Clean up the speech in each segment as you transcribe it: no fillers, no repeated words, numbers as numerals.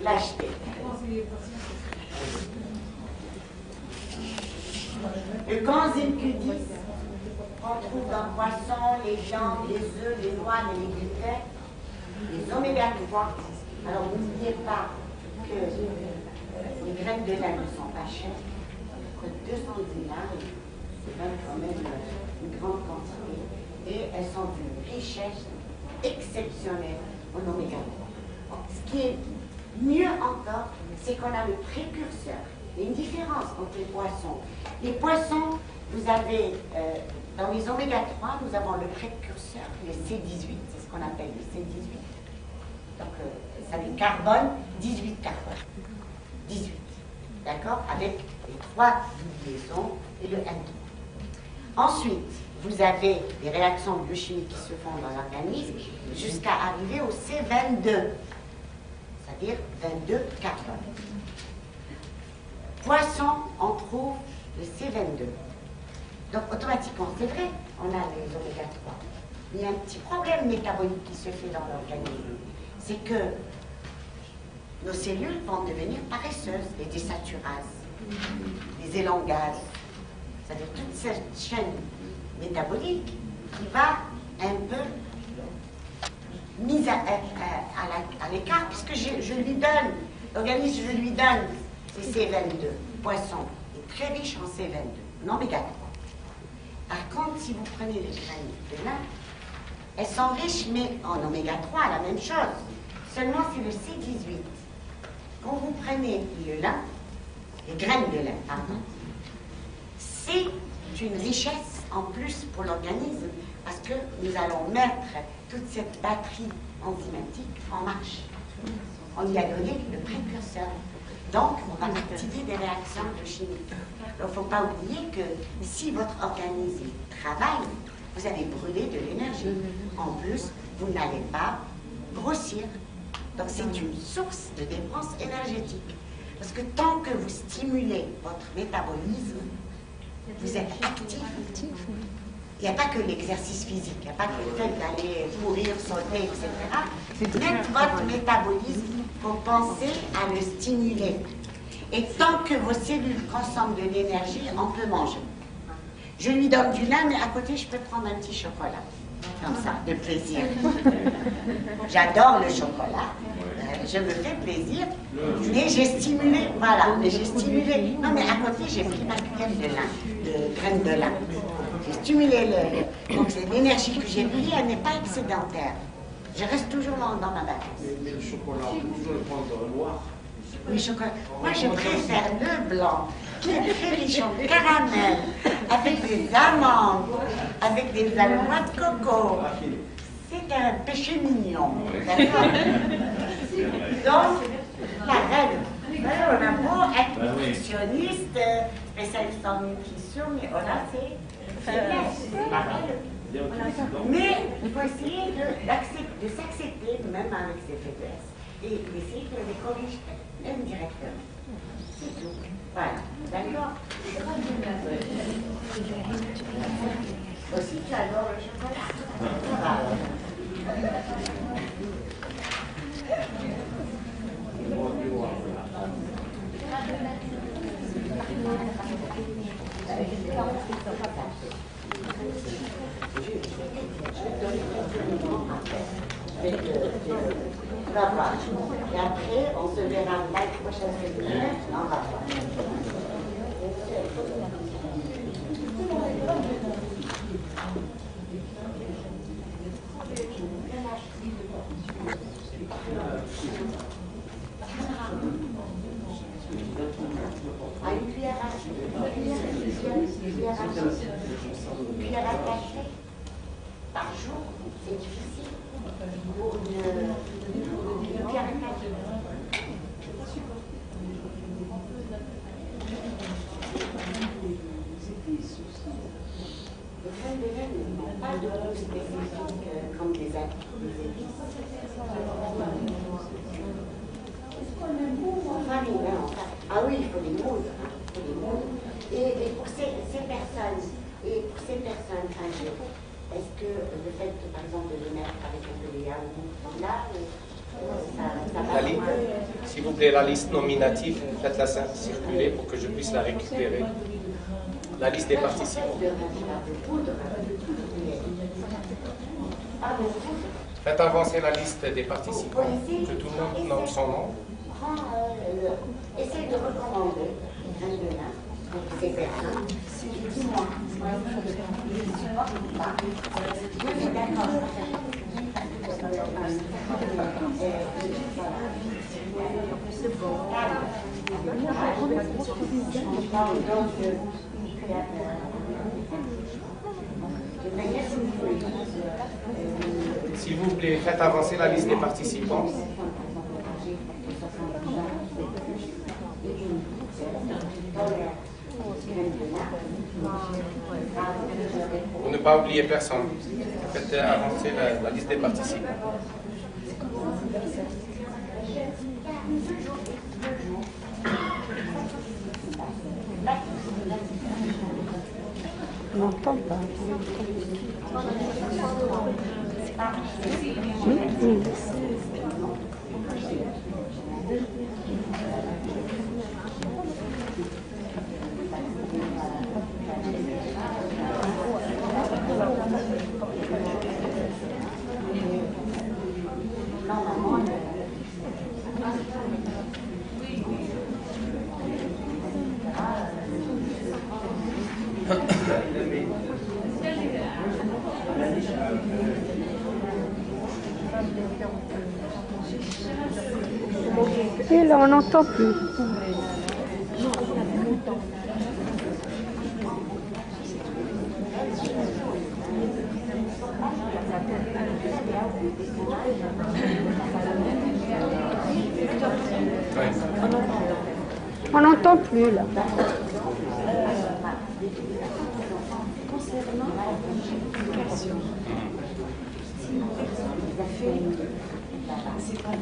l'acheter. Le coenzyme Q10 qu'on trouve dans le poisson, les viandes, les œufs, les noix, les légumes verts, les oméga 3. Alors n'oubliez pas que les graines de lin ne sont pas chères. 210 dinars, c'est quand même une grande quantité. Et elles sont d'une richesse exceptionnelle en oméga 3. Ce qui est mieux encore, c'est qu'on a le précurseur. Il y a une différence entre les poissons. Les poissons, vous avez, dans les oméga 3, nous avons le précurseur, le C18, c'est ce qu'on appelle le C18. Donc, ça veut dire carbone, 18 carbone. 18. D'accord? Avec les 3 liaisons et le N3. Ensuite, vous avez des réactions biochimiques qui se font dans l'organisme jusqu'à arriver au C22, c'est-à-dire 22 carbone. Poisson, on trouve le C22. Donc, automatiquement, c'est vrai, on a les oméga 3. Il y a un petit problème métabolique qui se fait dans l'organisme. C'est que nos cellules vont devenir paresseuses, les désaturases, les élangases. C'est-à-dire toute cette chaîne métabolique qui va un peu mise à l'écart, puisque je lui donne, l'organisme, je lui donne ces C22. Poisson est très riche en C22, en oméga 3. Par contre, si vous prenez les graines de lin, elles sont riches, mais en oméga 3, la même chose. Seulement, c'est le C18. Quand vous prenez le lin, les graines de lin, pardon, c'est une richesse en plus pour l'organisme parce que nous allons mettre toute cette batterie enzymatique en marche. On lui a donné le précurseur. Donc, on va activer des réactions biochimiques. Il ne faut pas oublier que si votre organisme travaille, vous allez brûler de l'énergie. En plus, vous n'allez pas grossir. Donc, c'est une source de dépenses énergétiques. Parce que tant que vous stimulez votre métabolisme, vous êtes actif. Il n'y a pas que l'exercice physique, il n'y a pas que le fait d'aller courir, sauter, etc. Même votre métabolisme, il faut penser à le stimuler. Et tant que vos cellules consomment de l'énergie, on peut manger. Je lui donne du lin, mais à côté, je peux prendre un petit chocolat. Comme ça, de plaisir. J'adore le chocolat. Je me fais plaisir. Mais j'ai stimulé, voilà, mais j'ai stimulé. Non, mais à côté, j'ai pris ma cuillère de lin, de graines de lin. J'ai stimulé donc c'est l'énergie que j'ai pris, elle n'est pas excédentaire. Je reste toujours dans ma balance. Mais le chocolat, on peut toujours le prendre noir. Oui, chocolat. Moi, je préfère le blanc, qui est très riche en caramel, avec des amandes, avec des noix de coco. C'est un péché mignon. D'accord? Donc, la règle. On a beau être nutritionniste, spécialiste en nutrition, mais voilà, c'est la règle. Mais il faut essayer de s'accepter, même avec ses faiblesses, et d'essayer de les corriger, même directement. C'est tout. Voilà. D'accord? Aussi, tu adores le chocolat. Voilà. Et après, on se verra la prochaine semaine en rapport. Une cuillère à café par jour, c'est difficile. Pour une cuillère à café. Les graines de lin n'ont pas de goût spécifique comme les épices. Ah oui, il faut les moudre. Et pour ces personnes âgées, est-ce que le fait, par exemple, de les mettre avec un peu de yaourt, là, S'il vous plaît, la liste nominative, faites-la circuler pour que je puisse la récupérer. La liste des participants. Faites avancer la liste des participants. Que tout le monde nomme son nom. Essayez de recommander un de là, ces personnes. Dis-moi, je ne supporte pas. Oui, mais d'accord. S'il vous plaît, faites avancer la liste des participants. Pour ne pas oublier personne, faites avancer la liste des participants. On n'entend pas. Et là, on n'entend plus. On n'entend plus là. Concernant la planification, c'est pas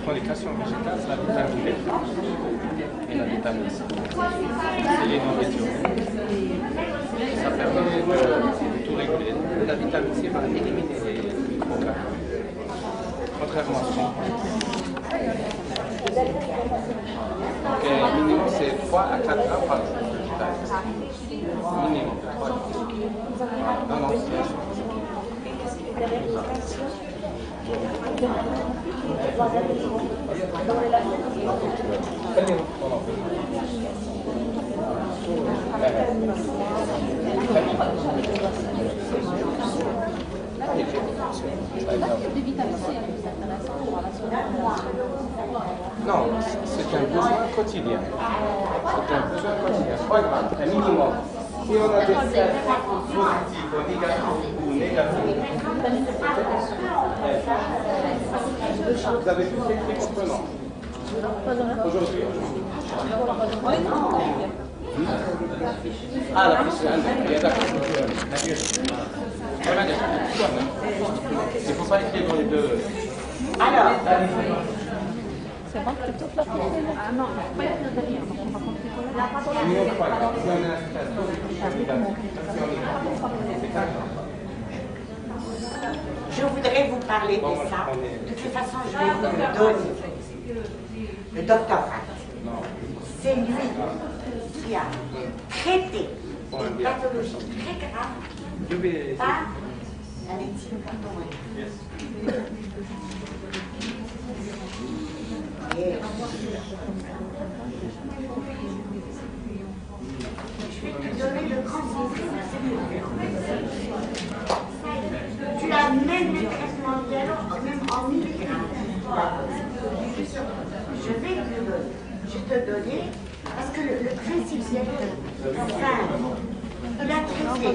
Pour les questions végétales, la vitamine D et la vitamine C. C'est les nourritures. Ça permet de tout réguler. La vitamine C va éliminer les microgrammes. Contrairement à ce qu'on pense. Donc, minimum, c'est 3 à 4 grammes par jour. Minimum 3 à 4 grammes. Non, non, non, c'est un besoin quotidien. C'est un besoin quotidien. 3 grammes, un minimum. Si on a des stress positifs ou négatifs, vous avez tous écrit comprenant. Aujourd'hui. Ah, la piste, il y a d'accord. Il ne faut pas écrire dans les deux. Alors, C'est bon, c'est toute la piste. Ah non, il ne faut pas écrire derrière. Donc on va compter pour la Minimum 3 grammes. Si on a un stress positif ou négatif, si on est c'est 4 grammes. je voudrais vous parler de ça. De toute façon, je vais vous le donner. Le docteur Pratt. C'est lui qui a traité une pathologie très grave par la médecine contemporaine. Et je vais te donner le concentré de cette. Tu as même les traitements de dialogue, même en milligrammes. Je vais te donner. Je te donner, parce que le principe dialogue, enfin, il a traité,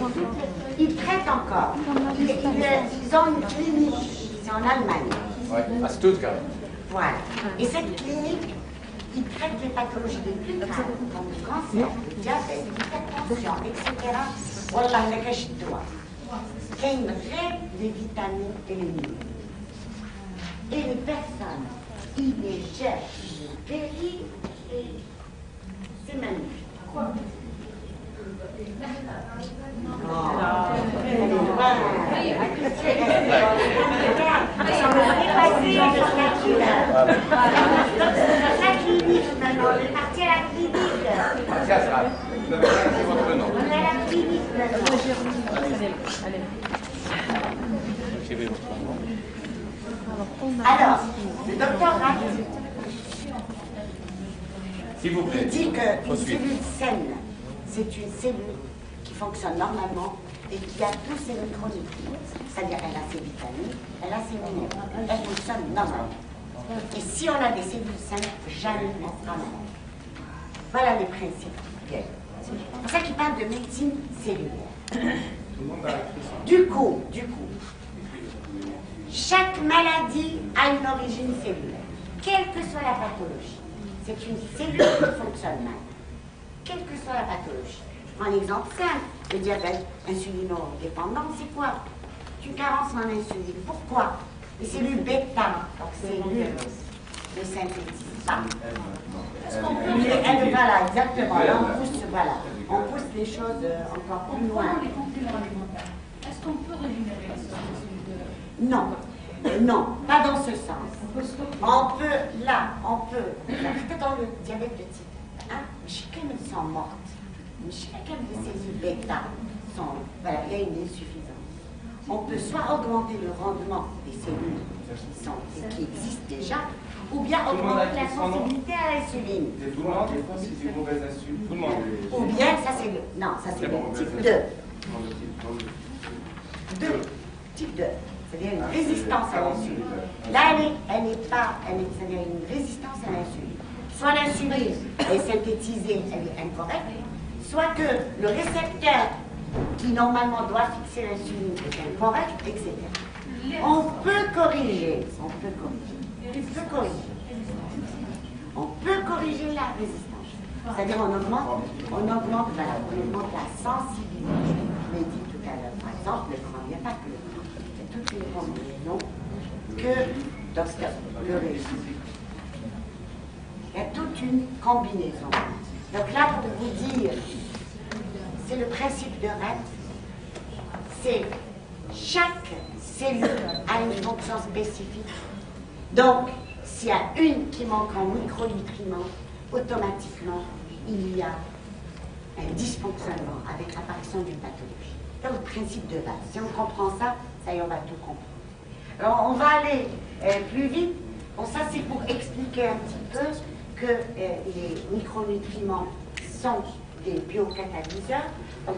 il traite encore. Ils ont une clinique, c'est en Allemagne. Ouais, à Stuttgart. Voilà. Et cette clinique, il traite les pathologies les plus graves, comme le cancer, le diabète, l'hypertension, etc. Wallah, la cache-toi. Il y a une règle des vitamines et les minéraux. Et les personnes qui les cherchent, périllent, c'est magnifique. Alors, le docteur Rath, S'il vous plaît. il dit qu'une Ensuite. cellule saine, c'est une cellule qui fonctionne normalement et qui a tous ses micronutriments. C'est-à-dire elle a ses vitamines, elle a ses minéraux, elle fonctionne normalement. Et si on a des cellules saines, jamais on sera malade. Voilà les principes. C'est pour ça qu'il parle de médecine cellulaire. Du coup, chaque maladie a une origine cellulaire, quelle que soit la pathologie. C'est une cellule qui fonctionne mal, quelle que soit la pathologie. Je prends un exemple simple, le diabète insulino-dépendant, c'est quoi? C'est une carence en insuline. Pourquoi? Les cellules bêta, donc cellules ne synthétisent pas. Voilà, exactement. Là, on pousse les choses encore plus loin. Les compléments alimentaires, est-ce qu'on peut régénérer les cellules? Non, non, pas dans ce sens. On peut, peut-être dans le diabète de type 1, chacun ils sont mortes. Chacun de ces cellules bêta sont, voilà, il y a une insuffisance. On peut soit augmenter le rendement des cellules qui existent déjà, ou bien augmenter la sensibilité à l'insuline. Tout le monde, des fois, c'est une mauvaise insuline. Tout le monde. Ou bien, ça c'est le, non, ça c'est le type 2. Type 2. C'est-à-dire une résistance à l'insuline. Là, elle n'est pas, c'est-à-dire une résistance à l'insuline. Soit l'insuline est synthétisée, elle est incorrecte, soit que le récepteur qui normalement doit fixer l'insuline est incorrect, etc. On peut corriger, on peut corriger la résistance. C'est-à-dire on augmente la sensibilité. Je l'ai dit tout à l'heure, par exemple, le cran, il n'y a pas que le cran. Il y a toutes les combinaisons que dans le régime. Il y a toute une combinaison. Donc là, pour vous dire, c'est le principe de Rath, c'est chaque cellule a une fonction spécifique. Donc, s'il y a une qui manque en micronutriments, automatiquement, il y a un dysfonctionnement avec l'apparition d'une pathologie. C'est le principe de base. Si on comprend ça, ça y est, on va tout comprendre. Alors, on va aller plus vite. Bon, ça, c'est pour expliquer un petit peu que les micronutriments sont des biocatalyseurs. Donc,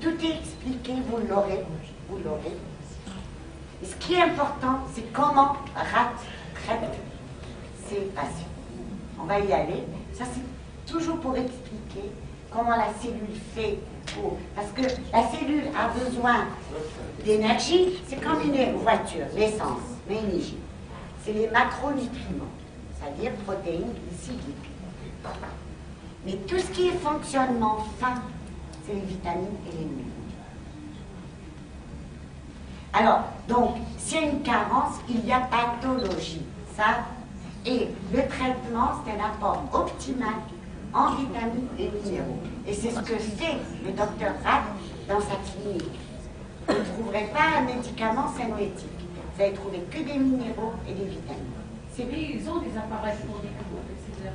tout est expliqué, vous l'aurez. Et ce qui est important, c'est comment Rath traite ces patients. On va y aller. Ça, c'est toujours pour expliquer comment la cellule fait pour... Parce que la cellule a besoin d'énergie. C'est comme une voiture, l'essence, mais une hygiène. C'est les macronutriments, c'est-à-dire protéines, glucides, lipides. Mais tout ce qui est fonctionnement fin, c'est les vitamines et les minéraux. Alors, donc, s'il y a une carence, il y a pathologie. Ça, et le traitement, c'est un apport optimal en vitamines et minéraux. Et c'est ce que fait le docteur Rath dans sa clinique. Vous ne trouverez pas un médicament sanoéthique. Vous allez trouver que des minéraux et des vitamines. Mais ils ont des appareils pour découvrir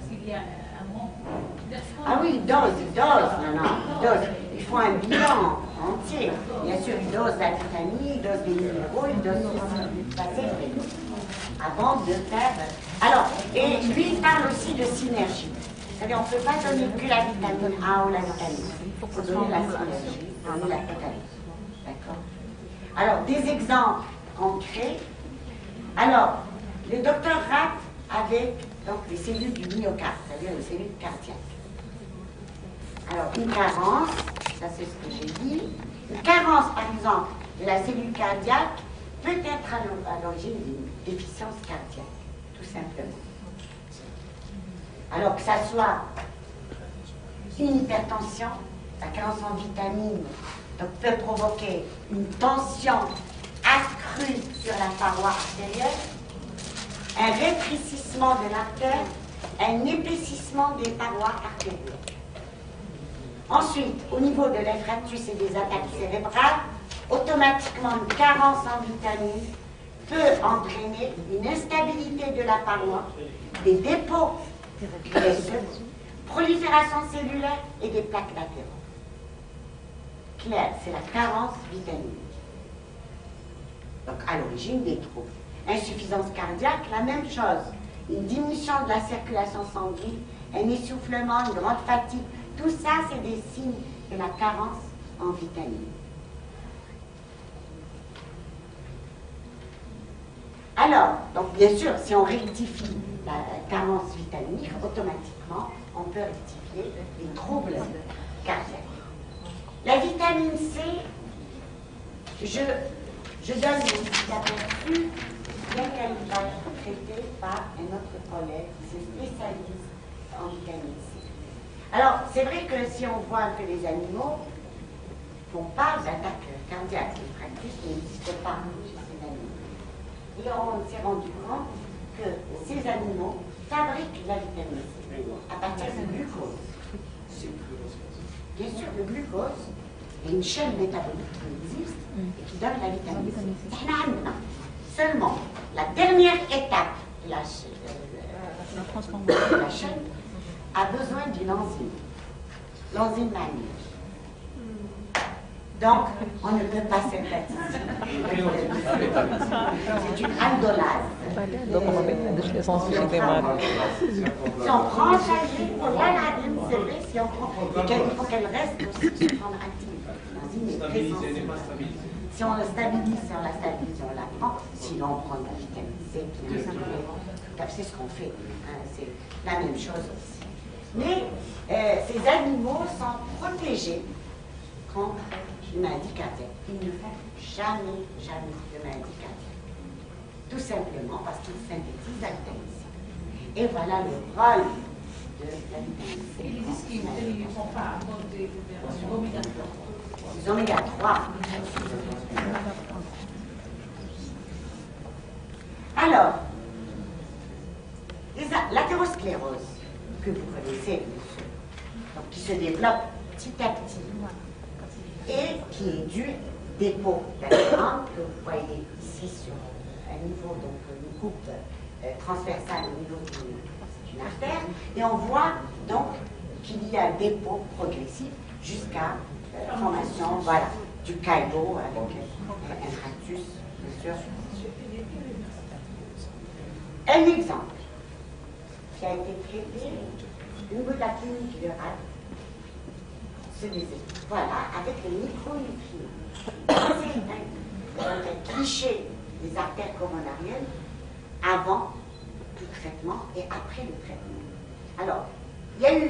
s'il y a un manque. Ah oui, dose. Il faut un bilan entier. Bien sûr, une dose la vitamine, une dose des minéraux, une dose de ça c'est vrai. Avant de faire... Alors, et lui, il parle aussi de synergie. C'est-à-dire, on ne peut pas donner que la vitamine A ou la vitamine C. Il faut donner la synergie, donner la totalité. D'accord? Alors, des exemples concrets. Alors, le docteur Rath avec donc, les cellules du myocarde, c'est-à-dire les cellules cardiaques. Alors, une carence, ça c'est ce que j'ai dit. Une carence, par exemple, de la cellule cardiaque peut être à l'origine d'une déficience cardiaque, tout simplement. Alors que ça soit une hypertension, la carence en vitamine donc peut provoquer une tension accrue sur la paroi artérielle, un rétrécissement de l'artère, un épaississement des parois artérielles. Ensuite, au niveau de l'infarctus et des attaques cérébrales, automatiquement une carence en vitamines peut entraîner une instabilité de la paroi, des dépôts graisseux, prolifération cellulaire et des plaques latérales. Claire, c'est la carence vitaminique. Donc à l'origine des troubles. Insuffisance cardiaque, la même chose. Une diminution de la circulation sanguine, un essoufflement, une grande fatigue. Tout ça, c'est des signes de la carence en vitamines. Alors, donc bien sûr, si on rectifie la carence vitaminique, automatiquement, on peut rectifier les troubles cardiaques. La vitamine C, je donne une petite aperçu, bien qu'elle va être traitée par un autre collègue qui se spécialise en vitamine C. Alors, c'est vrai que si on voit un peu les animaux, on parle d'attaque cardiaque, l'infarctus n'existe pas chez ces animaux. Et on s'est rendu compte que ces animaux fabriquent la vitamine C à partir du glucose. Bien sûr, le glucose est une chaîne métabolique qui existe et qui donne la vitamine C. Seulement, la dernière étape de la chaîne a besoin d'une enzyme, l'enzyme manige. Donc, on ne peut pas synthétiser. C'est une aldolase. Donc, on va mettre des sens sur des marques. Si on prend chaque pour l'anadine, c'est vrai, si on prend, il faut qu'elle reste aussi se prendre active. L'enzyme est très sensible. Si on la stabilise, on la prend. Sinon, on prend de la vitamine C. C'est ce qu'on fait. Hein, c'est la même chose aussi. Mais ces animaux sont protégés contre une maladie cardiaque. Ils ne font jamais de maladie cardiaque. Tout simplement parce qu'ils synthétisent la vitamine C. Et voilà le rôle de la vitamine C. Ils disent qu'ils ne font pas des oméga 3. Les oméga 3. Alors, l'athérosclérose, que vous connaissez, bien sûr, donc qui se développe petit à petit, et qui est dû dépôt d'adhérents que vous voyez ici sur un niveau, donc une coupe transversale au niveau d'une artère, et on voit donc qu'il y a un dépôt progressif jusqu'à la formation, voilà, du caillot avec un infarctus, bien sûr. Un exemple qui a été traité au niveau de la clinique de Rennes. Voilà, avec les micronutriments. C'est un cliché des artères coronariennes avant le traitement et après le traitement. Alors, il y a eu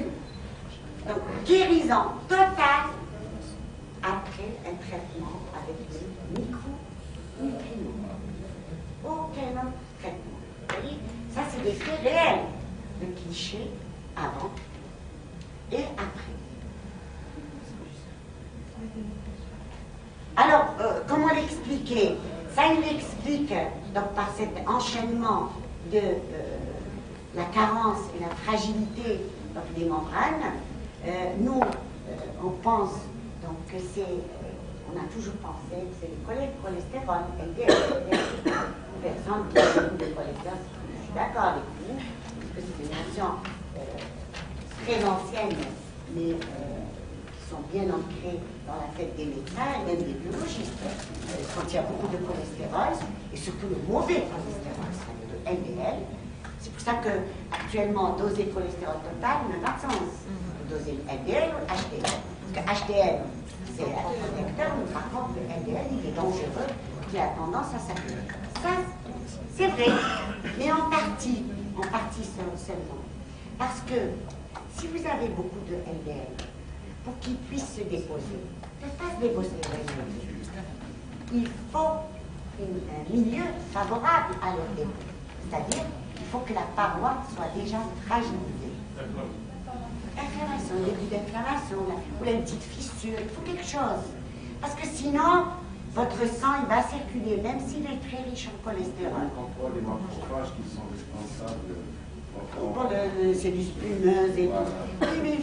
donc guérison totale après un traitement avec les micronutriments. Aucun autre traitement. Vous voyez, ça c'est des faits réels de clichés avant et après. Alors, comment l'expliquer? Ça, il l'explique donc par cet enchaînement de la carence et la fragilité donc, des membranes. Nous, on pense donc que c'est, on a toujours pensé que c'est le cholestérol, LDL. Personne qui a beaucoup de cholestérol, je suis d'accord avec vous, parce que c'est des notions très anciennes, mais qui sont bien ancrées dans la tête des médecins et même des biologistes. Quand il y a beaucoup de cholestérol, et surtout le mauvais cholestérol, c'est-à-dire le LDL, c'est pour ça qu'actuellement, doser cholestérol total n'a pas de sens. Doser LDL ou HDL. Parce que HDL, c'est un protecteur, mais par contre, le LDL, il est dangereux, il a tendance à s'accumuler. Ça, c'est vrai, mais en partie seulement. Parce que si vous avez beaucoup de LDL, pour qu'il puisse se déposer, il ne peut pas se déposer régulièrement. Il faut un milieu favorable à leur dépôt. C'est-à-dire qu'il faut que la paroi soit déjà fragilisée. Inflammation, début d'inflammation, ou une petite fissure, il faut quelque chose Parce que sinon, votre sang, il va circuler, même s'il est très riche en cholestérol. Contre les macrophages qui sont responsables. C'est du spumeuse et tout. Oui, mais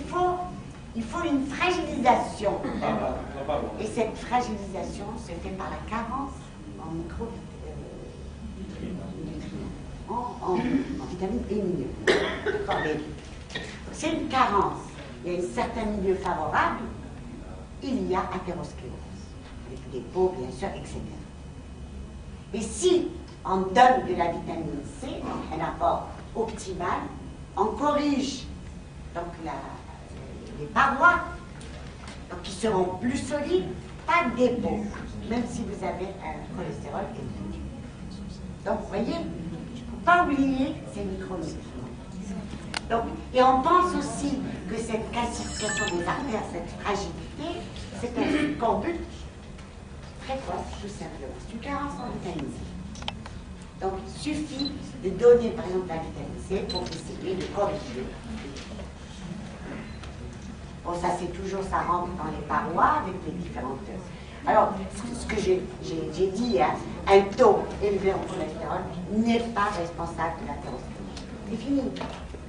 il faut une fragilisation d'abord. Et cette fragilisation se fait par la carence en en vitamines et minéraux. D'accord, c'est une carence. Il y a un certain milieu favorable, il y a athérosclérose, avec des peaux, bien sûr, etc. Et si on donne de la vitamine C, un apport optimal, on corrige donc les parois, donc qui seront plus solides, pas de dépôt, même si vous avez un cholestérol élevé. Donc, vous voyez, il ne faut pas oublier ces micronutriments. Donc, et on pense aussi que cette calcification des artères, cette fragilité, c'est un but précoce, tout simplement. C'est une carence en vitamine C. Donc, il suffit de donner, par exemple, la vitamine C pour essayer de corriger. Bon, ça, c'est toujours, ça rentre dans les parois avec les différentes. Alors, ce que j'ai dit, hein, un taux élevé en cholestérol n'est pas responsable de l'athérosclérose. C'est fini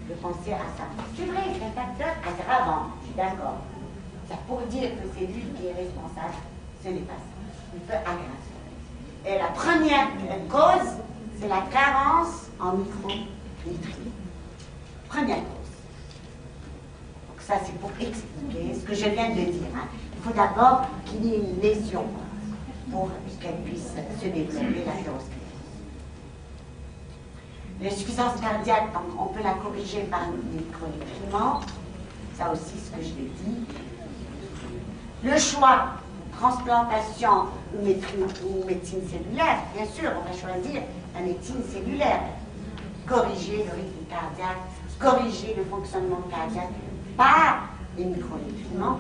de penser à ça. C'est vrai, c'est un facteur aggravant, je suis d'accord. Ça pour dire que c'est lui qui est responsable, ce n'est pas ça. Il peut aggraver. Et la première cause, c'est la carence en micronutriments. Première cause. Donc ça, c'est pour expliquer ce que je viens de dire. Hein. Il faut d'abord qu'il y ait une lésion pour qu'elle puisse se développer l'athérosclérose. L'insuffisance cardiaque, donc, on peut la corriger par les micronutriments. Ça aussi, ce que je l'ai dit. Le choix, transplantation ou médecine cellulaire, bien sûr, on va choisir la médecine cellulaire. Corriger le rythme cardiaque, corriger le fonctionnement cardiaque par les micronutriments.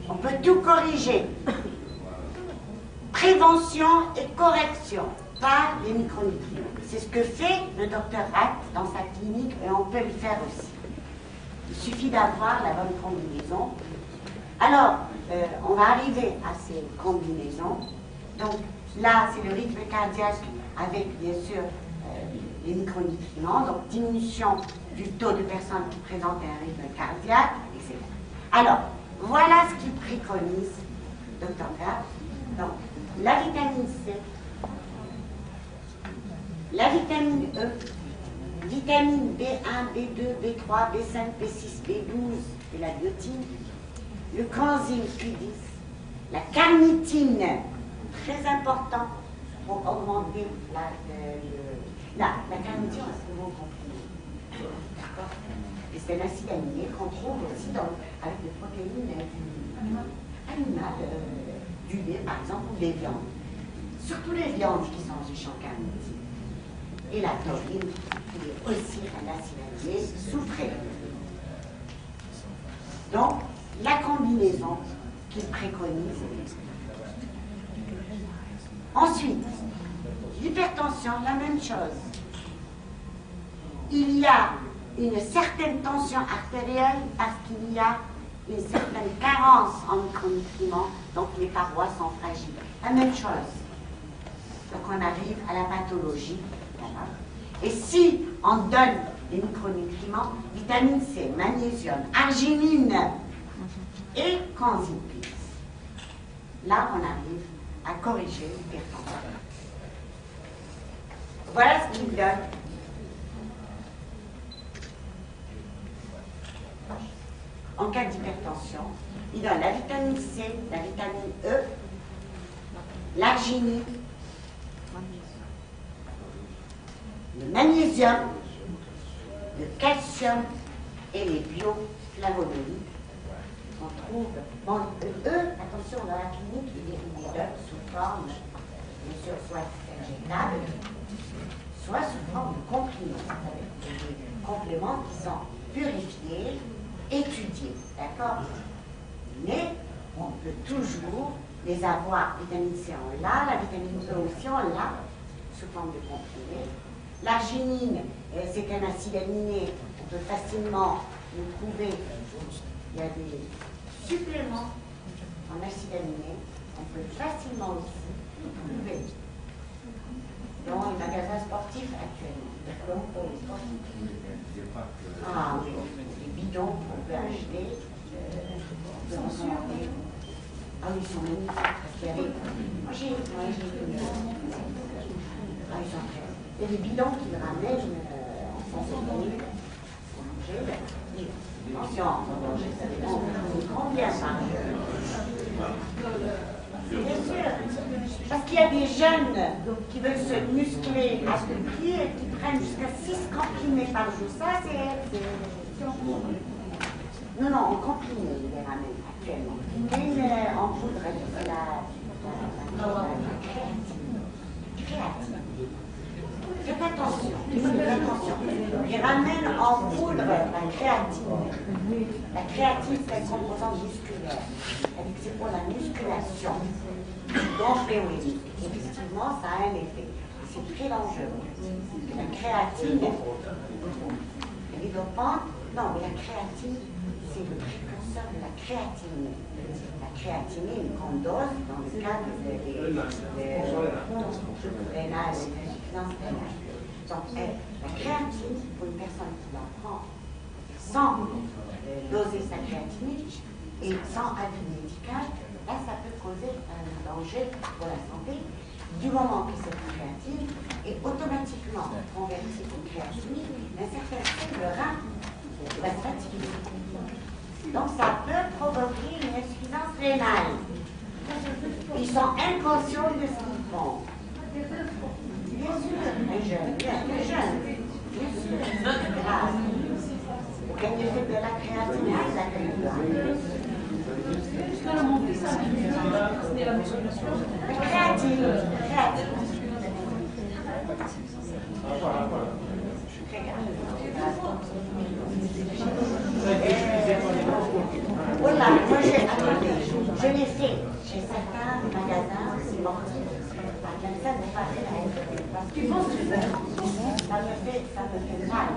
On peut tout corriger. Prévention et correction par les micronutriments. C'est ce que fait le docteur Rath dans sa clinique et on peut le faire aussi. Il suffit d'avoir la bonne combinaison. Alors, on va arriver à ces combinaisons. Donc là, c'est le rythme cardiaque avec, bien sûr, les micronutriments. Donc, diminution du taux de personnes qui présentent un rythme cardiaque, etc. Alors, voilà ce qu'il préconise, Dr. Rath. Donc, la vitamine C, la vitamine E, vitamine B1, B2, B3, B5, B6, B12 et la biotine, le coenzyme Q10, la carnitine, très important pour augmenter la carnitine, c'est mon comprimé. D'accord? Et c'est l'acide aminé qu'on trouve aussi avec les protéines animales, du lait par exemple, ou des viandes. Surtout les viandes qui sont riches en carnitine. Et la taurine, qui est aussi un acide aminé soufré. Donc, la combinaison qu'il préconise. Ensuite, l'hypertension, la même chose. Il y a une certaine tension artérielle parce qu'il y a une certaine carence en micronutriments, donc les parois sont fragiles. La même chose. Donc on arrive à la pathologie. Voilà. Et si on donne les micronutriments, vitamine C, magnésium, arginine et coenzyme Q10, là on arrive à corriger l'hypertension. Voilà ce qu'il donne. En cas d'hypertension, il donne la vitamine C, la vitamine E, l'arginine, le magnésium, le calcium et les bioflavonoïdes qu'on trouve. Bon, eux, attention, dans la clinique, ils les donnent sous forme, bien sûr, soit injectable, soit sous forme de comprimés, avec des compléments qui sont purifiés, étudiés, d'accord? Mais on peut toujours les avoir. Vitamine C, on l'a, la vitamine E aussi, on l'a, sous forme de comprimés. L'arginine, c'est un acide aminé, on peut facilement le trouver. Il y a des suppléments en acide aminé, on peut facilement aussi trouver dans les magasins sportifs actuellement. Donc pour les sportifs. Ah oui, les bidons qu'on peut acheter. Ah oui, ils sont magnifiques parce qu'il y avait. Moi j'ai eu. Ah, ils sont très. Il y a des bidons qui me ramènent en sensibilité. Attention, combien ça? Bien sûr, parce qu'il y a des jeunes qui veulent se muscler à tout pied et qui prennent jusqu'à 6 comprimés par jour. Ça, c'est non, non, en comprimé, ils les ramènent actuellement. Mais en poudre, c'est la créatine. Faites attention, faites attention. Ils ramènent en poudre la créatine. La créatine, c'est une composante musculaire. C'est pour la musculation. Donc, oui, effectivement, ça a un effet. C'est très dangereux. La créatine, elle est dopante. Non, mais la créatine, c'est le précurseur de la créatinine. La créatinine qu'on dose dans le cadre des rénales, des insuffisances rénales. Donc, la créatine, pour une personne qui la prend sans doser sa créatinine et sans avis médical, là, ça peut causer un danger pour la santé, du moment que cette créatine est automatiquement convertie en créatinine, d'un certain fait, le rein va se fatiguer. Donc, ça peut provoquer une insuffisance rénale. Ils sont inconscients de ce qu'ils font. Bien sûr, un jeune, bien sûr, grave. Pour gagner de la créatine, la créatine. La créatine. Voilà, moi je l'ai fait chez certains magasins sportifs. Ça n'est pas fait parce que ça me fait mal.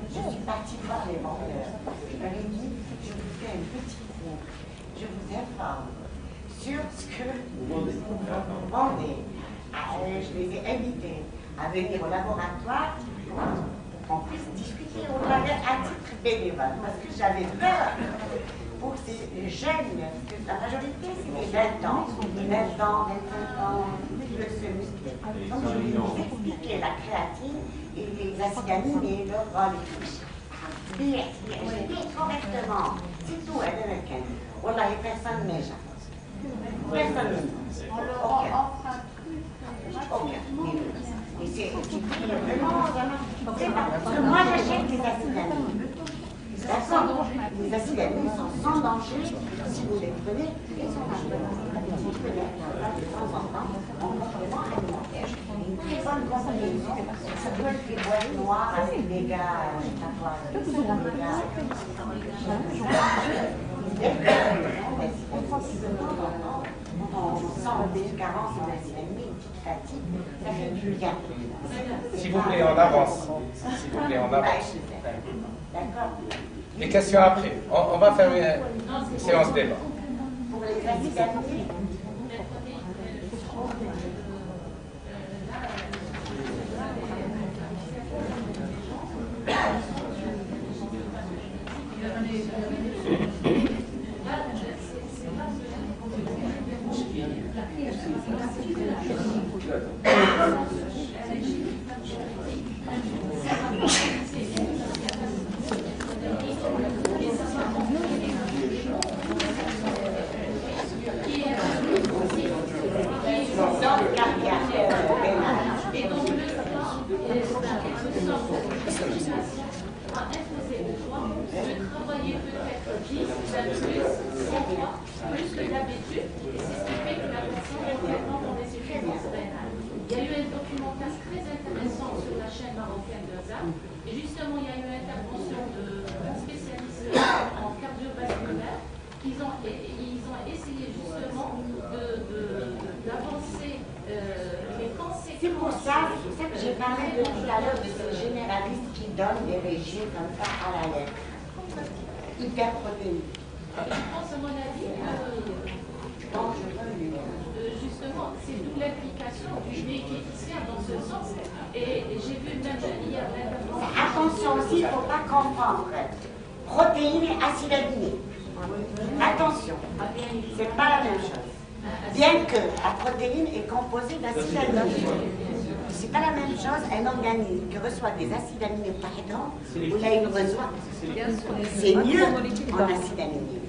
Je suis partie voir les vendeurs. Je leur ai dit, je vous fais une petite cour. Je vous informe sur ce que vous vendez. Je les ai invités à venir au laboratoire pour qu'on puisse discuter au travers à titre bénévole. Parce que j'avais peur pour ces jeunes, parce que la majorité c'est des 20 ans, 20 ans, 25 ans, qui veulent se muscler. Donc je vais vous expliquer la créatine et les acides aminés, leur rôle et tout. Bien, je dis correctement. C'est tout, elle est avec elle. Voilà, et personne ne m'échappe. Personne ne m'échappe. Aucun. Et c'est vraiment, parce que moi j'achète des acides aminés. D'accord. Les acides aminés sont sans danger si vous les prenez, ils sont dangereux. Si vous les prenez de temps en temps en complément alimentaire. Une très bonne combinaison, ça peut être des boîtes noires avec des gars, on sent des carences en acides aminés, une petite fatigue, ça fait du bien. S'il vous plaît, en avance. S'il vous plaît, en avance. D'accord. Les questions après. On va faire une séance débat. Pour les acides aminés, j'ai parlé de tout à l'heure de ces généralistes qui donnent des régimes comme ça à la lettre. Hyperprotéiques. Je pense, à mon avis, Justement, c'est d'où l'implication du diététicien dans ce sens. Et j'ai vu même hier. Attention aussi, il ne faut pas confondre protéines et acides aminés. Attention, c'est pas la même chose. Bien que la protéine est composée d'acides aminés. C'est pas la même chose un organisme qui reçoit des acides aminés par exemple, ou là il reçoit. C'est mieux en acides aminés.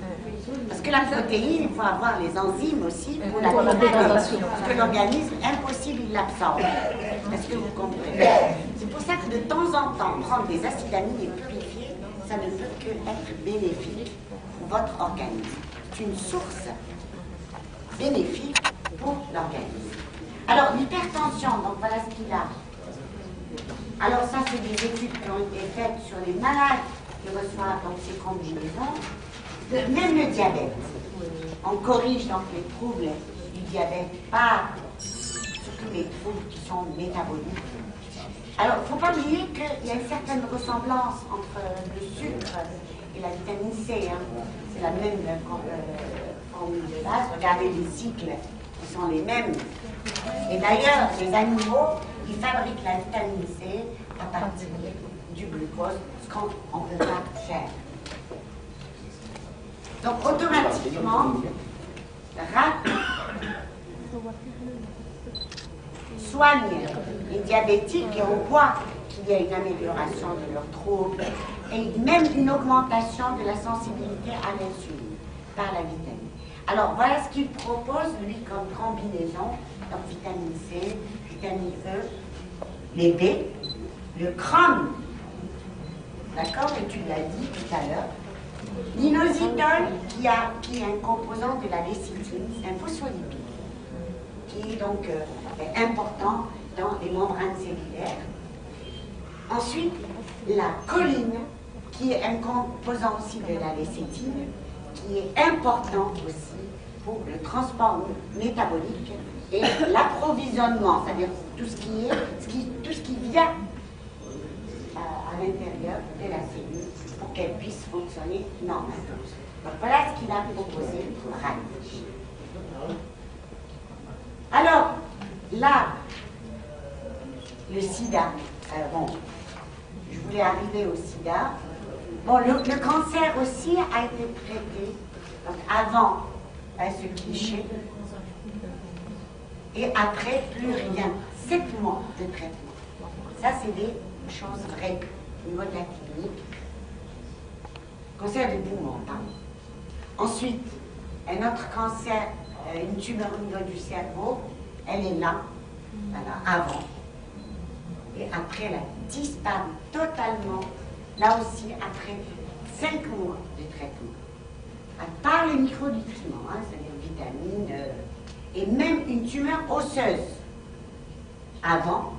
Parce que la protéine, il faut avoir les enzymes aussi pour la dégrader. Parce que l'organisme, impossible, il l'absorbe. Est-ce que vous comprenez? C'est pour ça que de temps en temps, prendre des acides aminés purifiés, ça ne peut que être bénéfique pour votre organisme. C'est une source bénéfique pour l'organisme. Alors, l'hypertension, donc voilà ce qu'il a. Alors ça, c'est des études qui ont été faites sur les malades qui reçoivent donc ces combinaisons. Même le diabète. On corrige donc les troubles du diabète par surtout les troubles qui sont métaboliques. Alors, il ne faut pas oublier qu'il y a une certaine ressemblance entre le sucre et la vitamine C. Hein. C'est la même formule de base. Regardez les cycles qui sont les mêmes. Et d'ailleurs, les animaux, ils fabriquent la vitamine C à partir du glucose, ce qu'on ne peut pas faire. Donc, automatiquement, soigne les diabétiques et on voit qu'il y a une amélioration de leurs troubles et même une augmentation de la sensibilité à l'insuline par la vitamine. Alors, voilà ce qu'il propose, lui, comme combinaison. Donc, vitamine C, vitamine E, les B, le chrome, d'accord, et tu l'as dit tout à l'heure, l'inositol, qui est un composant de la lécithine, c'est un phospholipide, qui est donc important dans les membranes cellulaires. Ensuite, la choline, qui est un composant aussi de la lécithine, qui est important aussi pour le transport métabolique et l'approvisionnement, c'est-à-dire tout ce qui vient à l'intérieur de la cellule pour qu'elle puisse fonctionner normalement. Donc voilà ce qu'il a proposé pour Reich. Alors, là, le sida, bon, je voulais arriver au sida. Bon, le cancer aussi a été traité, donc avant ce cliché, et après, plus rien. 7 mois de traitement. Ça, c'est des choses vraies au niveau de la clinique. Cancer du poumon, pardon. Ensuite, un autre cancer, une tumeur au niveau du cerveau, elle est là, voilà, avant. Et après, elle a disparu totalement, là aussi, après 5 mois de traitement. À part les micronutriments, hein, c'est-à-dire vitamines, et même une tumeur osseuse, avant,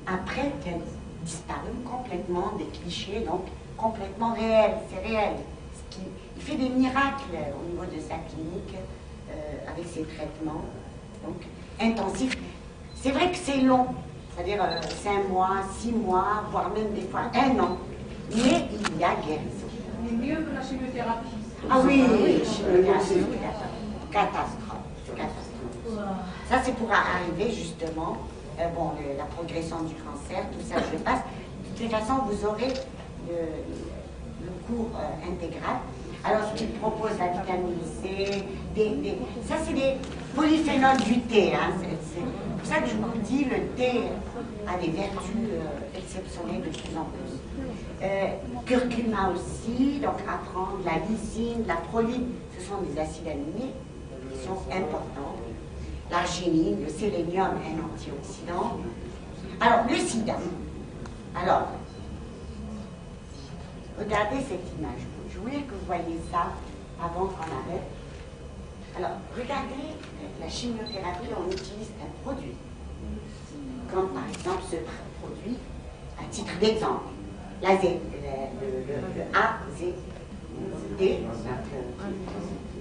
après qu'elle disparu complètement, des clichés, donc complètement réel, c'est réel. Il fait des miracles au niveau de sa clinique avec ses traitements donc, intensifs. C'est vrai que c'est long, c'est-à-dire 5 mois, 6 mois, voire même des fois 1 an, mais il y a guérison. Mais mieux que la chimiothérapie. Ah oui, chimiothérapie, catastrophe. Ça, c'est pour arriver justement, la progression du cancer, tout ça, je passe. De toute façon, vous aurez le cours intégral. Alors, ce qu'il propose, la vitamine C, ça, c'est des polyphénols du thé. Hein, c'est pour ça que je vous dis, le thé a des vertus exceptionnelles de plus en plus. Curcuma aussi, donc apprendre la lysine, la proline, ce sont des acides aminés qui sont importants. L'arginine, le sélénium, un antioxydant. Alors, le sida. Alors, regardez cette image. Je voulais que vous voyez ça avant qu'on arrête. Alors, regardez la chimiothérapie, on utilise un produit. Comme par exemple ce produit, à titre d'exemple, le AZT,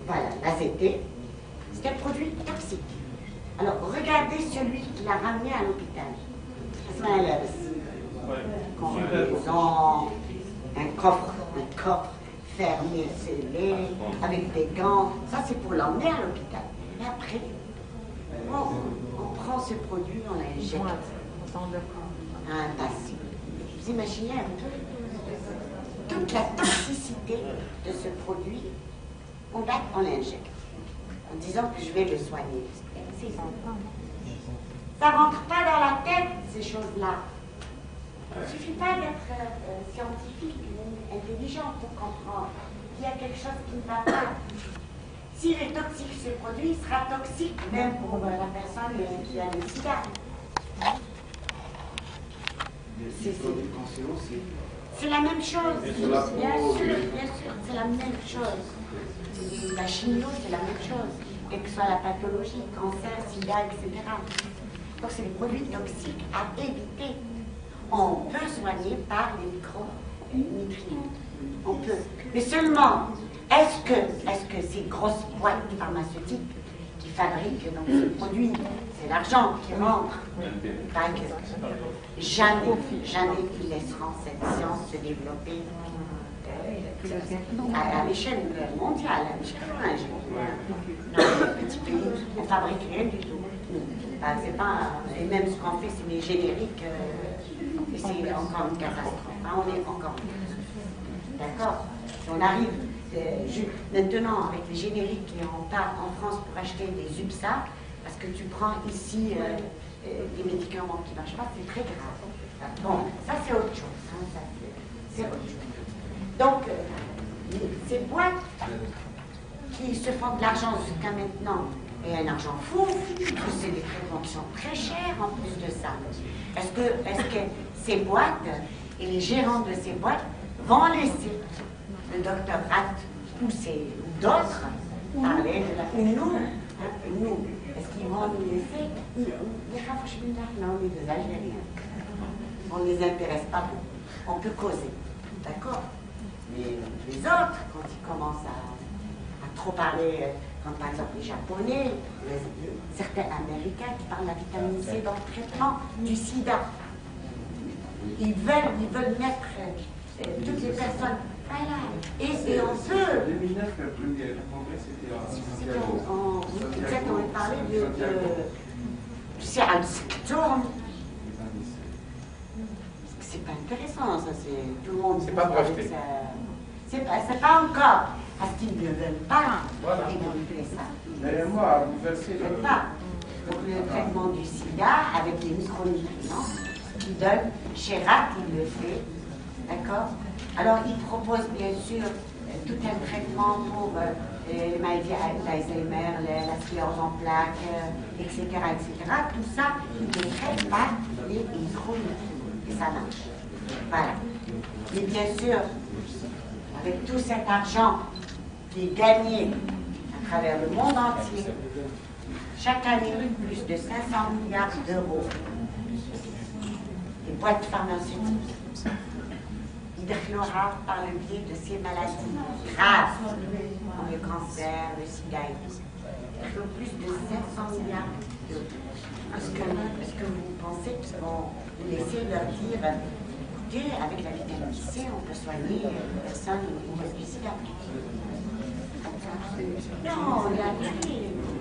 voilà, l'AZT, c'est un produit toxique. Alors, regardez celui qui l'a ramené à l'hôpital. Combinaison, un coffre fermé, scellé, avec des gants. Ça, c'est pour l'emmener à l'hôpital. après, on prend ce produit, on l'injecte à un patient. Vous imaginez un peu toute la toxicité de ce produit, on l'injecte, en disant que je vais le soigner. Ça ne rentre pas dans la tête, ces choses-là. Il ne suffit pas d'être scientifique, intelligent pour comprendre qu'il y a quelque chose qui ne va pas. S'il est toxique, ce produit, il sera toxique même pour la personne qui a le sida. C'est la même chose. Bien sûr, c'est la même chose. La chimio, c'est la même chose. Quelle que soit la pathologie, cancer, sida, etc. Donc, c'est des produits toxiques à éviter. On peut soigner par les micronutriments. On peut. Mais seulement, est-ce que ces grosses boîtes pharmaceutiques qui fabriquent donc, ces produits, c'est l'argent qui rentre? Pas que jamais ils laisseront cette science se développer à l'échelle mondiale, à l'échelle dans les petits pays, on ne fabrique rien du tout. C'est pas, et même ce qu'on fait, c'est des génériques, et c'est encore une catastrophe. Hein, on est encore d'accord. On arrive maintenant avec les génériques et on part en France pour acheter des UPSA, parce que tu prends ici des médicaments qui ne marchent pas, c'est très grave. Bon, ça c'est autre chose. Hein, c'est autre chose. Donc, ces boîtes qui se font de l'argent jusqu'à maintenant, et un argent fou, c'est des traitements qui sont très chers en plus de ça. Est-ce que ces boîtes et les gérants de ces boîtes vont laisser le docteur Hatt ou d'autres parler de la... Nous, est-ce qu'ils vont nous laisser? Non, on est des Algériens. On ne les intéresse pas beaucoup. On peut causer, d'accord? Mais les autres, quand ils commencent à trop parler... Comme par exemple les Japonais, certains Américains qui parlent de la vitamine C dans le traitement du sida. Ils veulent mettre toutes les personnes. Voilà. Et on peut. 2009, le premier congrès, c'était en Exactement, on parlait c'est tourne. C'est pas intéressant, ça, c'est tout le monde. C'est pas breveté. C'est pas encore. Parce qu'ils ne veulent pas développer ça. Mais moi, vous versez Ils ne veulent pas. Donc le traitement du sida avec les micronutriments qu'ils donnent, Chirac il le fait, d'accord? Alors il propose bien sûr tout un traitement pour les maladies d'Alzheimer, la sclérose en plaques, etc., etc. Tout ça, il ne traite pas les micronutriments. Et ça marche. Voilà. Et bien sûr, avec tout cet argent qui est gagné à travers le monde entier, chaque année plus de 500 milliards d'euros. Les boîtes pharmaceutiques, Hydrochlora par le biais de ces maladies graves, comme le cancer, le sida et tout. Plus de 500 milliards d'euros. Est-ce que vous pensez que vous laissez leur dire, écoutez, avec la vitamine C, on peut soigner une personne qui est sida? Non, il y a faut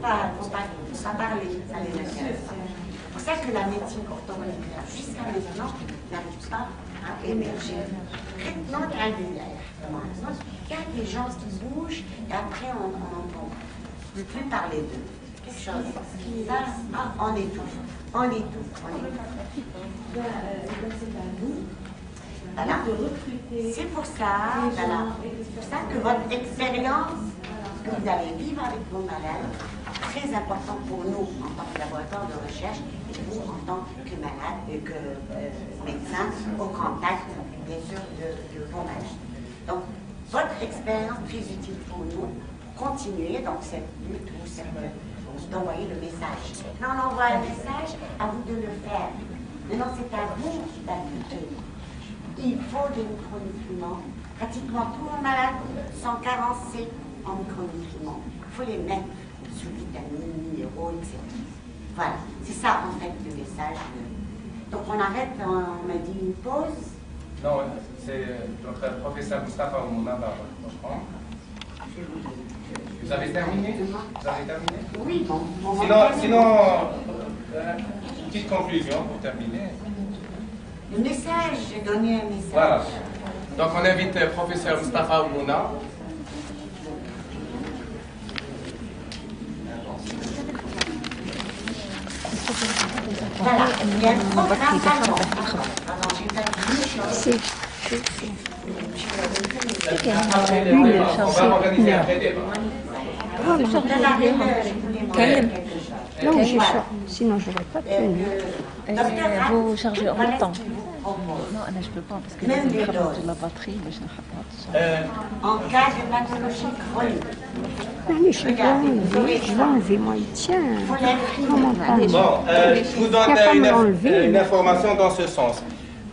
pas parler, ça les intéresse pas. C'est pour ça que la médecine orthomoléculaire, jusqu'à maintenant, n'arrive pas à émerger. Traitement granulaire. Il y a des gens qui bougent et après on n'entend plus parler d'eux. Quelque chose. Là, on étouffe. On étouffe. Voilà. C'est pour ça, voilà. C'est pour ça que votre expérience que vous allez vivre avec vos malades, très important pour nous en tant que laboratoire de recherche et vous en tant que malade et que médecin au contact, bien sûr, de vos malades. Donc, votre expérience très utile pour nous. Continuez donc cette lutte ou d'envoyer le message. Quand on envoie un message, à vous de le faire. Maintenant, c'est à vous d'appliquer. Il faut des micronutriments. Pratiquement tous nos malades sont carencés en micronutriments. Il faut les mettre sous vitamines, minéraux, etc. Voilà, c'est ça en fait le message. Donc on arrête, on m'a dit une pause. Non, c'est notre professeur Mustafa Oumouna va reprendre. Vous avez terminé? Vous avez terminé? Oui, bon. Sinon, une petite conclusion pour terminer. Le message, j'ai donné un message. Voilà. Donc on invite le professeur Mustafa Oumouna. Voilà, il y a un programme pardon, j'ai pas dit. On va organiser un vrai débat. Non, j'ai ça. Sinon, je n'aurais pas tenu. Vous chargez en même temps. Non, أنا je peux pas parce que même j'ai les de doses. la batterie باش نحطها. En cas de pathologie chronique, Allez, je vais enlever, moi, il tient. il faut l'imprimer. Comment prendre? Bon, je vous donne une information dans ce sens.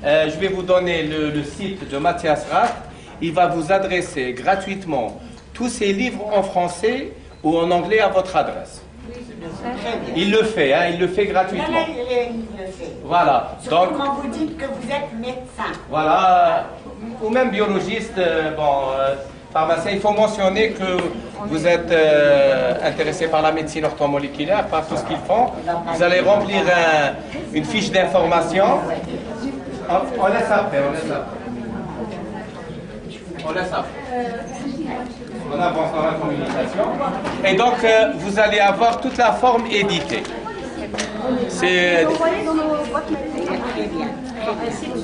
Je vais vous donner le site de Mathias Rath. Il va vous adresser gratuitement tous ses livres en français ou en anglais à votre adresse. Il le fait, hein, il le fait gratuitement. Il le fait. Voilà. Surtout Donc, quand vous dites que vous êtes médecin. voilà, ou même biologiste, pharmacien, il faut mentionner que vous êtes intéressé par la médecine orthomoléculaire, par tout ce qu'ils font. Vous allez remplir une fiche d'information. On laisse après, on laisse après. On laisse après. On avance dans la communication. Et donc, vous allez avoir toute la forme éditée. C'est...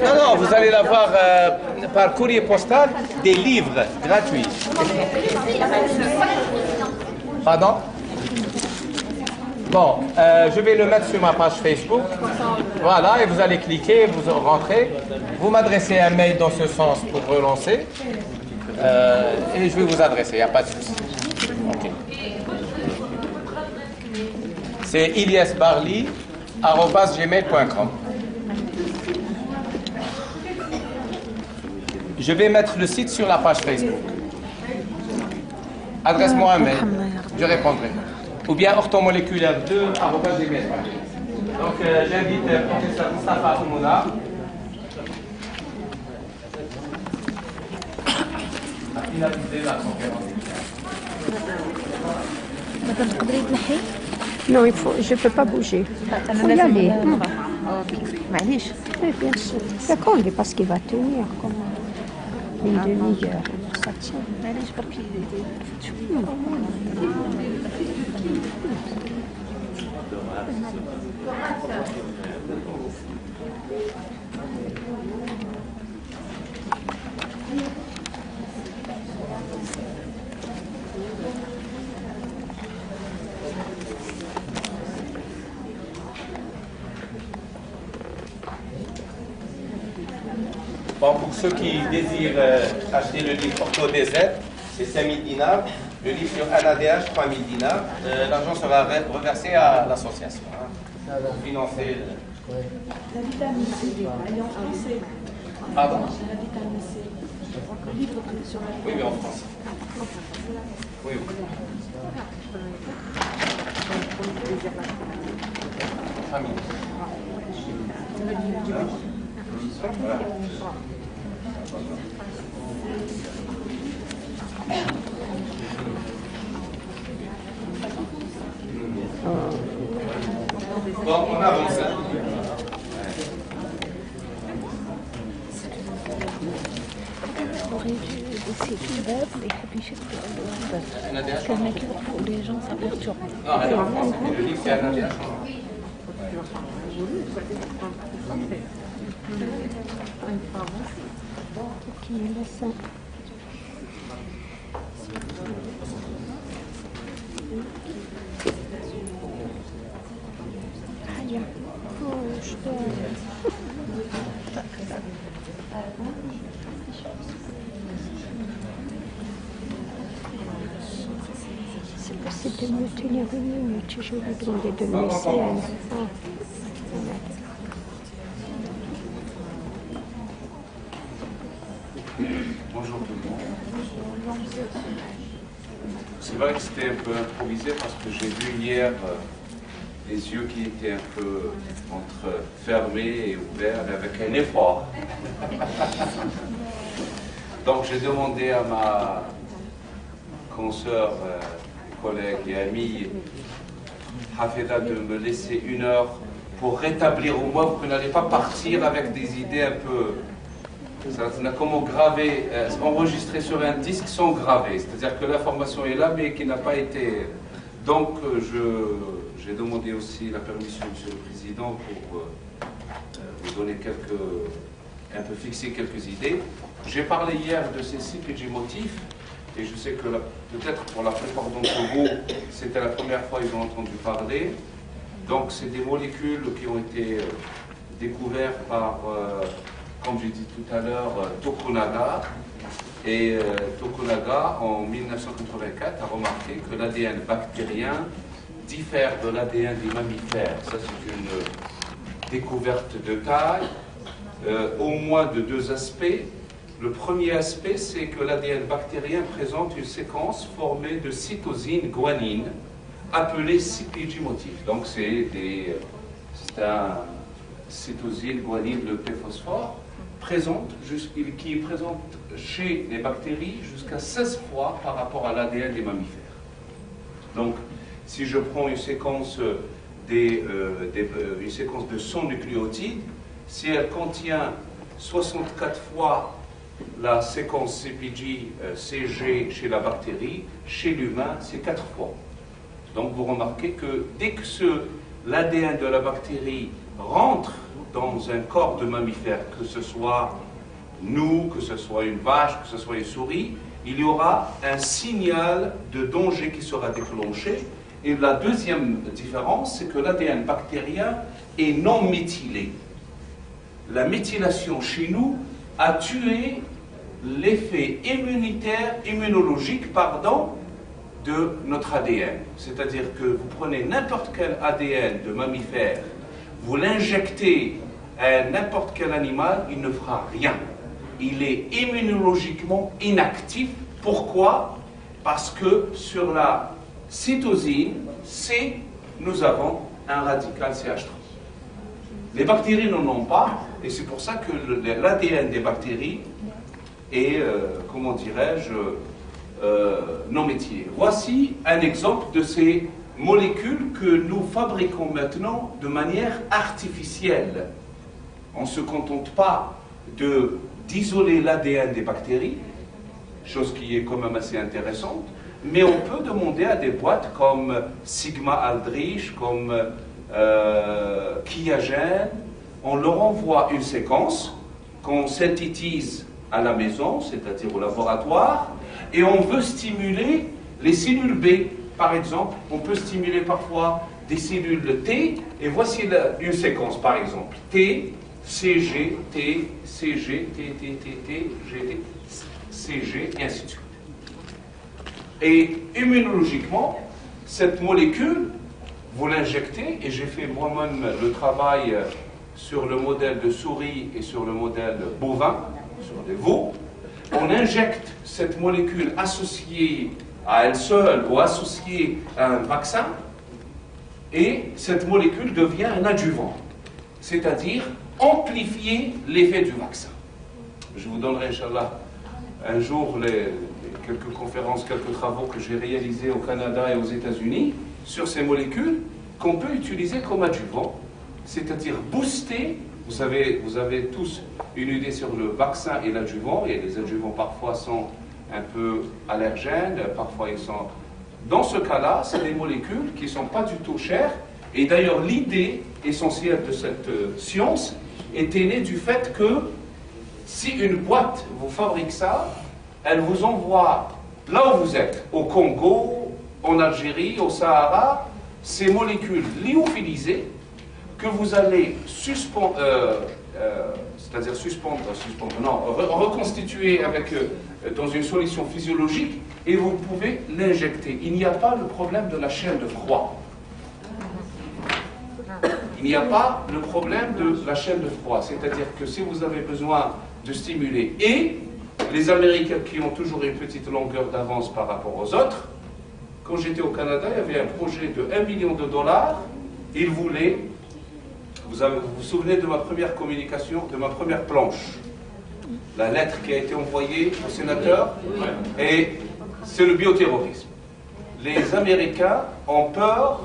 Non, non, vous allez l'avoir par courrier postal, des livres gratuits. Pardon? Bon, je vais le mettre sur ma page Facebook. Voilà, et vous allez cliquer, vous rentrez. Vous m'adressez un mail dans ce sens pour relancer. Et je vais vous adresser, il n'y a pas de souci. Okay. C'est iliasbarli@gmail.com. Je vais mettre le site sur la page Facebook. Adresse-moi un mail, je répondrai. Ou bien orthomoléculaire2@gmail.com. Donc j'invite le professeur Mustafa Oumouna. À finaliser la conférence. Madame تقدري تنحي؟ Non, je ne peux pas bouger. Il faut y aller. معليش. Oui, bien sûr. D'accord, parce qu'il va tenir comme une demi-heure. Ça tient. معليش بركي Bon, pour ceux qui désirent acheter le livre Ortho DZ, c'est 5000 dinars. Le livre sur ANADH, 3000 dinars. L'argent sera reversé à l'association pour financer. La vitamine C, elle est en français. Pardon? La vitamine C. Le livre sur la Oui, mais en France. Oui, oui. Famille. Voilà. Bon, on avance. aurait dû laisser ouvert et puis je parce que mec pour les gens ça perturbe. Non, elle est en France. Le livre, c'est ANADH. Qui est le sein. Allez, je C'est possible de me tenir une minute, je vais lui demander de me laisser un. Bonjour tout le monde. C'est vrai que c'était un peu improvisé parce que j'ai vu hier les yeux qui étaient un peu entre fermés et ouverts avec un effort. Donc j'ai demandé à ma consoeur, collègue et ami, Hafeda, de me laisser 1 heure pour rétablir au moins que vous n'allez pas partir avec des idées un peu... Ça n'a comment graver, enregistrer sur un disque sans graver. C'est-à-dire que l'information est là, mais qui n'a pas été... Donc, j'ai demandé aussi la permission, Monsieur le Président, pour vous donner un peu fixer quelques idées. J'ai parlé hier de ces CPG motifs, et je sais que peut-être pour la plupart d'entre vous, c'était la première fois qu'ils ont entendu parler. Donc, c'est des molécules qui ont été découvertes par, comme j'ai dit tout à l'heure, Tokunaga. Et Tokunaga, en 1984, a remarqué que l'ADN bactérien diffère de l'ADN des mammifères. Ça, c'est une découverte de taille, au moins de 2 aspects. Le premier aspect, c'est que l'ADN bactérien présente une séquence formée de cytosine guanine, appelée CPG motif. Donc, c'est un cytosine guanine, le P-phosphore, qui est présente chez les bactéries jusqu'à 16 fois par rapport à l'ADN des mammifères. Donc, si je prends une séquence, une séquence de 100 nucléotides, si elle contient 64 fois la séquence CPG, CG chez la bactérie, chez l'humain, c'est 4 fois. Donc, vous remarquez que dès que l'ADN de la bactérie rentre dans un corps de mammifère, que ce soit nous, que ce soit une vache, que ce soit une souris, il y aura un signal de danger qui sera déclenché. Et la deuxième différence, c'est que l'ADN bactérien est non méthylé. La méthylation chez nous a tué l'effet immunologique, de notre ADN. C'est-à-dire que vous prenez n'importe quel ADN de mammifère, vous l'injectez à n'importe quel animal, il ne fera rien. Il est immunologiquement inactif. Pourquoi? Parce que sur la cytosine C, nous avons un radical CH3. Les bactéries n'en ont pas, et c'est pour ça que l'ADN des bactéries est, comment dirais-je, non méthylé. Voici un exemple de ces molécules que nous fabriquons maintenant de manière artificielle. On ne se contente pas d'isoler l'ADN des bactéries, chose qui est quand même assez intéressante, mais on peut demander à des boîtes comme Sigma Aldrich, comme Qiagen, on leur envoie une séquence qu'on synthétise à la maison, c'est-à-dire au laboratoire, et on veut stimuler les cellules B. Par exemple, on peut stimuler parfois des cellules T, et voici une séquence, par exemple, T, CG, T, CG, T, T, T, T, G, T, CG, et ainsi de suite. Et immunologiquement, cette molécule, vous l'injectez, et j'ai fait moi-même le travail sur le modèle de souris et sur le modèle bovin, sur les veaux. On injecte cette molécule associée à elle seule ou associée à un vaccin, et cette molécule devient un adjuvant, c'est-à-dire amplifier l'effet du vaccin. Je vous donnerai, Inch'Allah, un jour quelques conférences, quelques travaux que j'ai réalisés au Canada et aux États-Unis sur ces molécules qu'on peut utiliser comme adjuvant, c'est-à-dire booster. Vous avez tous une idée sur le vaccin et l'adjuvant, et les adjuvants parfois sont un peu allergènes, parfois ils sont... Dans ce cas-là, c'est des molécules qui ne sont pas du tout chères, et d'ailleurs l'idée essentielle de cette science était née du fait que si une boîte vous fabrique ça, elle vous envoie là où vous êtes, au Congo, en Algérie, au Sahara, ces molécules lyophilisées que vous allez reconstituer dans une solution physiologique, et vous pouvez l'injecter. Il n'y a pas le problème de la chaîne de froid. Il n'y a pas le problème de la chaîne de froid. C'est-à-dire que si vous avez besoin de stimuler, et les Américains qui ont toujours une petite longueur d'avance par rapport aux autres, quand j'étais au Canada, il y avait un projet de $1 million. Ils voulaient... Vous vous souvenez de ma première communication, de ma première planche, la lettre qui a été envoyée au sénateur, et c'est le bioterrorisme. Les Américains ont peur